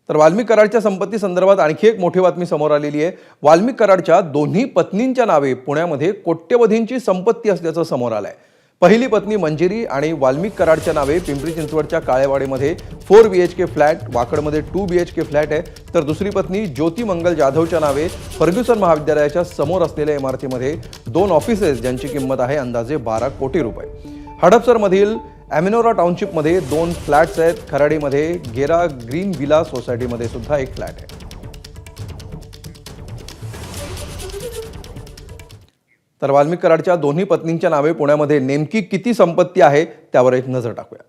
तर वाल्मिक कराडच्या संपत्ती संदर्भात आणखी एक मोठी बातमी समोर आलेली आहे। वाल्मिक कराडच्या दोन्ही पत्नींच्या नावे पुण्यामध्ये कोट्यवधींची संपत्ती असल्याचं समोर आलंय। पहिली पत्नी मंजिरी आणि वाल्मिक कराडच्या नावे पिंपरी चिंचवडच्या काळेवाडीमध्ये 4 BHK फ्लॅट, वाकडमध्ये 2 BHK फ्लॅट आहे। तर दुसरी पत्नी ज्योती मंगल जाधवच्या नावे फर्ग्युसन महाविद्यालयाच्या समोर असलेल्या इमारतीमध्ये 2 ऑफिसेस ज्यांची किंमत आहे अंदाजे 12 कोटी रुपये। हडपसरमधील एमिनोरा टाउनशिपमध्ये 2 फ्लॅट्स आहेत। खराडीमध्ये गेरा ग्रीन विला सोसायटीमध्ये सुद्धा एक फ्लॅट आहे। तर वाल्मिक कराडच्या दोन्ही पत्नींच्या नावे पुण्यामध्ये नेमकी किती संपत्ती आहे त्यावर एक नजर टाकूया।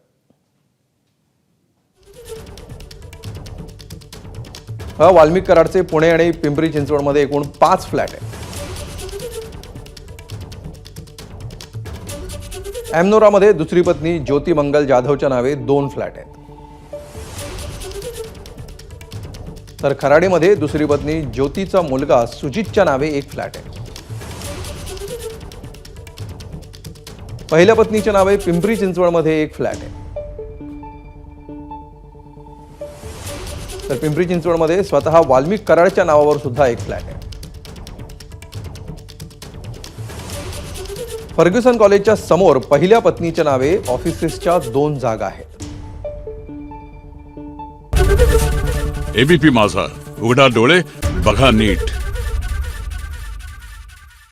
वाल्मिक कराडचे पुणे आणि पिंपरी चिंचवडमध्ये एकूण 5 फ्लॅट आहेत। एमनोरामध्ये दुसरी पत्नी ज्योती मंगल जाधवच्या नावे 2 फ्लॅट आहेत। तर खराडीमध्ये दुसरी पत्नी ज्योतीचा मुलगा सुजितच्या नावे एक फ्लॅट आहे। पहिल्या पत्नीच्या नावे पिंपरी चिंचवडमध्ये एक फ्लॅट आहे। तर पिंपरी चिंचवडमध्ये स्वतः वाल्मिक कराडच्या नावावर सुद्धा एक फ्लॅट आहे। फर्ग्युसन कॉलेजच्या समोर पहिल्या पत्नीच्या नावे ऑफिसेसच्या 2 जागा आहेत। एबीपी माझा, उघडा डोळे बघा नीट।